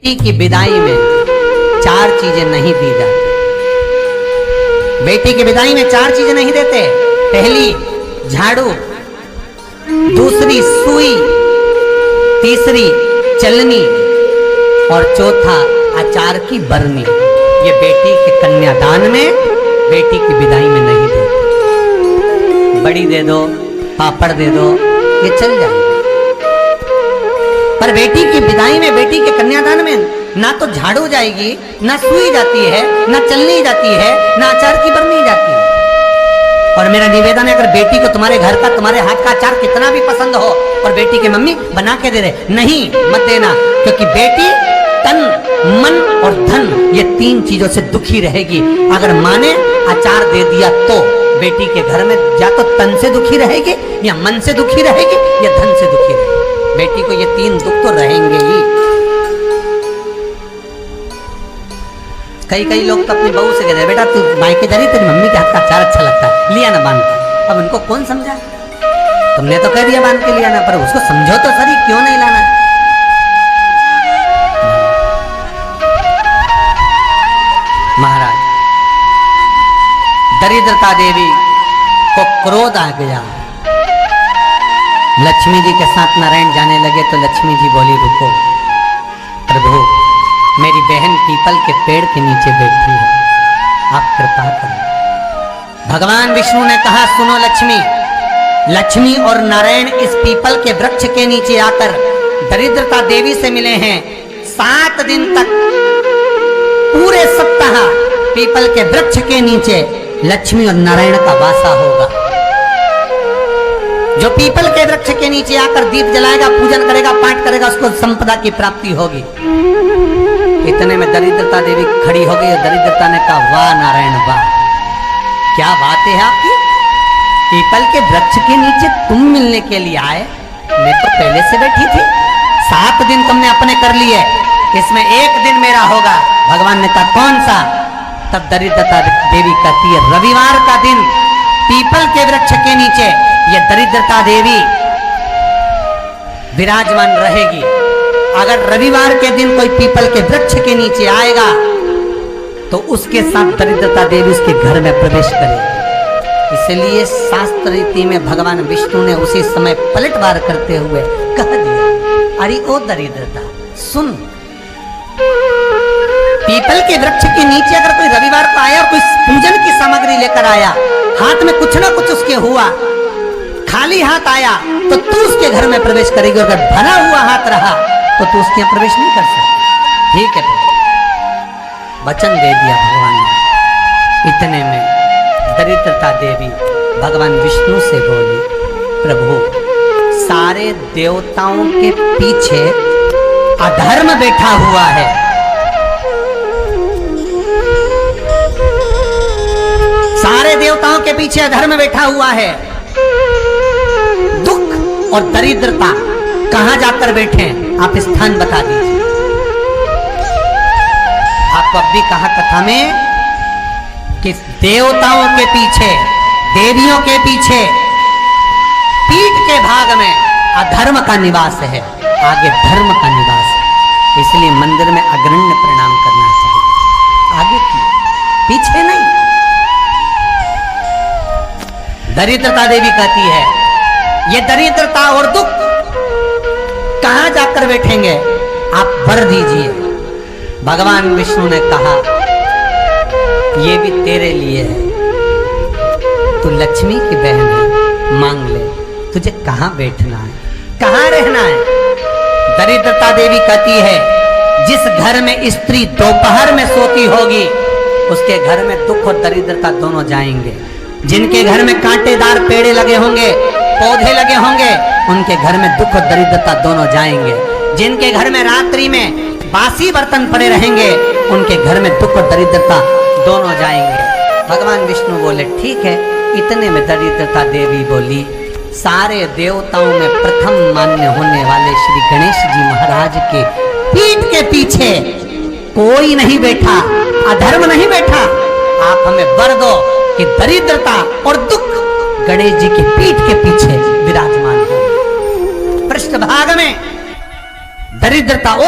बेटी की विदाई में 4 चीजें नहीं दी जाती। बेटी की विदाई में 4 चीजें नहीं देते। पहली झाड़ू, दूसरी सुई, तीसरी चलनी और चौथा अचार की बरनी। ये बेटी के कन्यादान में, बेटी की विदाई में नहीं देते। बड़ी दे दो, पापड़ दे दो, ये चल जाए, पर बेटी की विदाई में, बेटी के कन्यादान में ना तो झाड़ू जाएगी, ना सुई जाती है, ना चलनी जाती है, ना अचार की बरनी जाती है। और मेरा निवेदन है, अगर बेटी को तुम्हारे घर का, तुम्हारे हाथ का अचार कितना भी पसंद हो और बेटी की मम्मी बना के दे रहे, नहीं मत देना, क्योंकि बेटी तन, मन और धन, ये 3 चीजों से दुखी रहेगी। अगर माँ ने अचार दे दिया तो बेटी के घर में या तो तन से दुखी रहेगी, या मन से दुखी रहेगी, या धन से दुखी रहेगी। बेटी को ये 3 दुख तो रहेंगे ही। कई लोग तो अपनी बहू से कहते हैं, बेटा तू मायके जा रही, तेरी मम्मी के हाथ का अचार अच्छा लगता है, लिया ना बांध के। अब उनको कौन समझा? तुमने तो कह दिया बांध के लिया ना, पर उसको समझो तो सही, क्यों नहीं लाना? महाराज, दरिद्रता देवी को क्रोध आ गया। लक्ष्मी जी के साथ नारायण जाने लगे तो लक्ष्मी जी बोली, रुको प्रभु, मेरी बहन पीपल के पेड़ के नीचे बैठी है, आप कृपा करें। भगवान विष्णु ने कहा, सुनो लक्ष्मी, लक्ष्मी और नारायण इस पीपल के वृक्ष के नीचे आकर दरिद्रता देवी से मिले हैं। 7 दिन तक पूरे सप्ताह पीपल के वृक्ष के नीचे लक्ष्मी और नारायण का वासा होगा। जो पीपल के वृक्ष के नीचे आकर दीप जलाएगा, पूजन करेगा, पाठ करेगा, उसको संपदा की प्राप्ति होगी। इतने में दरिद्रता देवी खड़ी हो गई और दरिद्रता ने कहा, वाह नारायण वाह, क्या बात है आपकी, पीपल के वृक्ष के नीचे तुम मिलने के लिए आए, मैं तो पहले से बैठी थी। 7 दिन तुमने अपने कर लिए, इसमें 1 दिन मेरा होगा। भगवान ने कहा, कौन सा? तब दरिद्रता देवी कहती है, रविवार का दिन पीपल के वृक्ष के नीचे ये दरिद्रता देवी विराजमान रहेगी। अगर रविवार के दिन कोई पीपल के वृक्ष के नीचे आएगा तो उसके साथ दरिद्रता देवी उसके घर में प्रवेश करेगी। इसलिए शास्त्र रीति में भगवान विष्णु ने उसी समय पलटवार करते हुए कह दिया, अरे ओ दरिद्रता सुन, पीपल के वृक्ष के नीचे अगर कोई रविवार को आया और कोई पूजन की सामग्री लेकर आया, हाथ में कुछ ना कुछ उसके हुआ, खाली हाथ आया तो तू उसके घर में प्रवेश करेगी, अगर भरा हुआ हाथ रहा तो तू उसके यहाँ प्रवेश नहीं कर सकता। ठीक है, वचन दे दिया भगवान ने। इतने में दरिद्रता देवी भगवान विष्णु से बोली, प्रभु, सारे देवताओं के पीछे अधर्म बैठा हुआ है, सारे देवताओं के पीछे अधर्म बैठा हुआ है। दुख और दरिद्रता कहां जाकर बैठे हैं, आप स्थान बता दीजिए। आपको अब भी कहा कथा में कि देवताओं के पीछे, देवियों के पीछे, पीठ के भाग में अधर्म का निवास है, आगे धर्म का निवास है। इसलिए मंदिर में अग्रण्य प्रणाम करना चाहिए, आगे की, पीछे नहीं। दरिद्रता देवी कहती है, ये दरिद्रता और दुख कहां जाकर बैठेंगे, आप वर दीजिए। भगवान विष्णु ने कहा, ये भी तेरे लिए है, तू लक्ष्मी की बहन है, मांग ले, तुझे कहां बैठना है, कहां रहना है। दरिद्रता देवी कहती है, जिस घर में स्त्री दोपहर में सोती होगी उसके घर में दुख और दरिद्रता दोनों जाएंगे। जिनके घर में कांटेदार पेड़े लगे होंगे, पौधे लगे होंगे, उनके घर में दुख और दरिद्रता दोनों जाएंगे। जिनके घर में रात्रि में बासी बर्तन पड़े रहेंगे, उनके घर में दुख और दरिद्रता दोनों जाएंगे। भगवान विष्णु बोले, ठीक है। इतने में दरिद्रता देवी बोली, सारे देवताओं में प्रथम मान्य होने वाले श्री गणेश जी महाराज के पीठ के पीछे कोई नहीं बैठा, अधर्म नहीं बैठा। आप हमें वर दो कि दरिद्रता और दुख गणेश जी की पीठ के पीछे विराजमान हो। पृष्ठभाग में दरिद्रता और